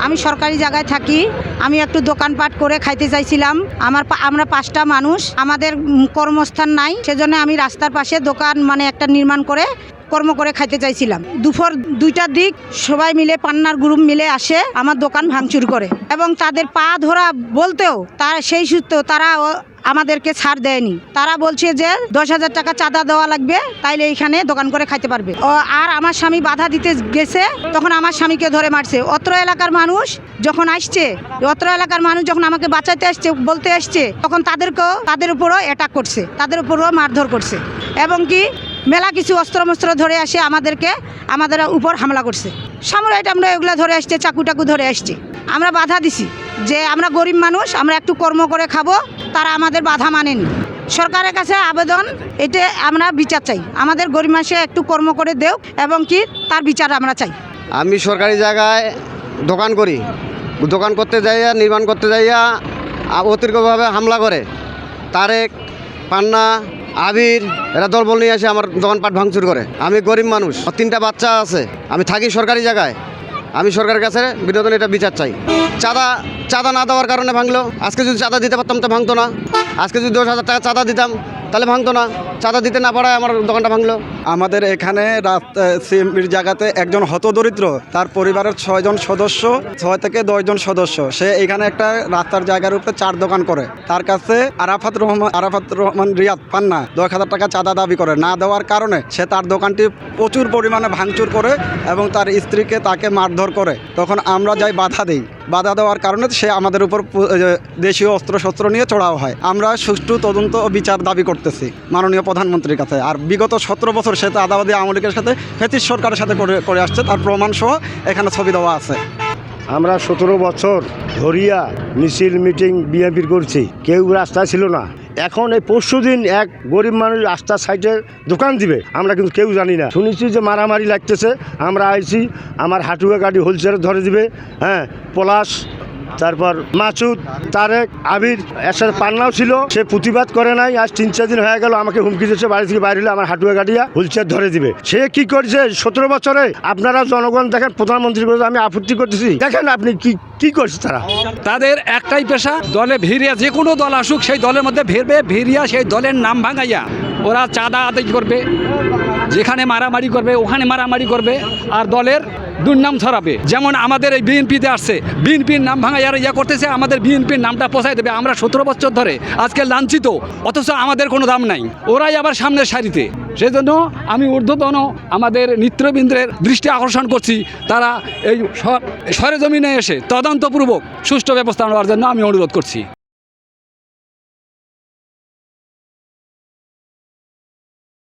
আমি সরকারি জায়গায় থাকি। আমি একটু দোকানপাট করে খাইতে চাইছিলাম। আমরা 5টা মানুষ, আমাদের কর্মস্থান নাই, সেজন্য আমি রাস্তার পাশে দোকান একটা নির্মাণ করে কর্ম করে খাইতে চাইছিলাম। দুপুর 2টার দিক সবাই মিলে পান্নার গ্রুপ মিলে আসে আমার দোকান ভাঙচুর করে এবং তাদের পা ধরা বলতেও সেই সূত্রে তারা আমাদেরকে ছাড় দেয়নি। তারা বলছে যে 10,000 টাকা চাঁদা দেওয়া লাগবে, তাইলে এইখানে দোকান করে খাইতে পারবে। আর আমার স্বামী বাধা দিতে গেছে, তখন আমার স্বামীকে ধরে মারছে। অত্র এলাকার মানুষ যখন আমাকে বাঁচাইতে আসছে, বলতে আসছে, তখন তাদের উপরও অ্যাটাক করছে, তাদের উপরও মারধর করছে এবং কি মেলা কিছু অস্ত্র ধরে আসে আমাদের উপর হামলা করছে। সামুরাইট আমরা এগুলো ধরে আসছে, চাকু ধরে আসছে। আমরা বাধা দিছি যে আমরা গরিব মানুষ, আমরা একটু কর্ম করে খাবো, তারা আমাদের বাধা মানেনি। সরকারের কাছে আবেদন, এটা আমরা বিচার চাই, আমাদের গরিব মানুষে একটু কর্ম করে দেও এবং কি তার বিচার আমরা চাই। আমি সরকারি জায়গায় দোকান করি, দোকান করতে যাইয়া নির্মাণ করতে যাইয়া অতিরিক্তভাবে হামলা করে। তারেক, পান্না, আবির এরা দলবল নিয়ে এসে আমার দোকানপাট ভাঙচুর করে। আমি গরিব মানুষ, 3টা বাচ্চা আছে, আমি থাকি সরকারি জায়গায়। আমি সরকারের কাছে বিনোদন এটা বিচার চাই। চাঁদা না দেওয়ার কারণে ভাঙলো। আজকে যদি চাঁদা দিতে পারতাম তো ভাঙতো না। আজকে যদি 10,000 টাকা চাঁদা দিতাম তাহলে ভাঙতো না। চাঁদা দিতে না পারায় আমার দোকানটা ভাঙলো। আমাদের এখানে সিএমপির জায়গাতে একজন হতদরিদ্র, তার পরিবারের 6 জন সদস্য, 6 থেকে 10 জন সদস্য, সে এখানে একটা রাস্তার জায়গার উপরে 4 দোকান করে। তার কাছে আরাফাত রহমান রিয়াদ পান্না 10,000 টাকা চাঁদা দাবি করে। না দেওয়ার কারণে সে তার দোকানটি প্রচুর পরিমাণে ভাঙচুর করে এবং তার স্ত্রীকে তাকে মারধর করে। তখন আমরা যাই বাধা দিই। বাধা দেওয়ার কারণে সে আমাদের উপর দেশীয় অস্ত্রশস্ত্র নিয়ে চড়াও হয়। আমরা সুষ্ঠু তদন্ত ও বিচার দাবি করতেছি মাননীয় প্রধানমন্ত্রীর কাছে। আর বিগত 17 বছর সে আদাবাদী আওয়ামী লীগের সাথে ফ্যাসিস্ট সরকারের সাথে করে আসছে, তার প্রমাণ সহ এখানে ছবি দেওয়া আছে। আমরা 17 বছর ধরিয়া মিছিল মিটিং বিএনপির করছি, কেউ রাস্তায় ছিল না। এখন এই পরশুদিন এক গরিব মানুষ রাস্তার সাইডে দোকান দিবে, আমরা কিন্তু কেউ জানি না। শুনেছি যে মারামারি লাগতেছে, আমরা আইছি, আমার হাঁটুয়া গাড়ি হোলসেলে ধরে দিবে। পলাশ, তারপর মাসুদ, তারেক, আবির, এর সাথে পান্নাও ছিল, সে প্রতিবাদ করে নাই। আজ 3-4 দিন হয়ে গেল আমাকে হুমকি দিচ্ছে বাড়ি থেকে বাইরে হলে আমার হাঁটুয়া গাড়িয়া হুইলচেয়ার ধরে দিবে। সে কি করছে 17 বছরে? আপনারা জনগণ দেখেন, প্রধানমন্ত্রী আমি আপত্তি করতেছি, দেখেন আপনি কি করছে। তাদের একটাই পেশা, দলে ভিড়িয়া, যে কোনো দল আসুক সেই দলের মধ্যে ভিড়িয়া সেই দলের নাম ভাঙাইয়া ওরা চাঁদা আদায় করবে, যেখানে মারামারি করবে ওখানে মারামারি করবে, আর দলের দুর্নাম ছড়াবে। যেমন আমাদের এই বিএনপিতে আসছে, বিএনপির নাম ভাঙাইয়া ইয়া করতেছে, আমাদের বিএনপির নামটা পৌঁছায় দেবে। আমরা 17 বছর ধরে আজকে লাঞ্ছিত, অথচ আমাদের কোনো দাম নাই, ওরাই আবার সামনের সারিতে। সেজন্য আমি ঊর্ধ্বতন আমাদের নেতৃবৃন্দের দৃষ্টি আকর্ষণ করছি, তারা এই সরেজমিনে এসে তদন্তপূর্বক সুষ্ঠু ব্যবস্থা নেওয়ার জন্য আমি অনুরোধ করছি।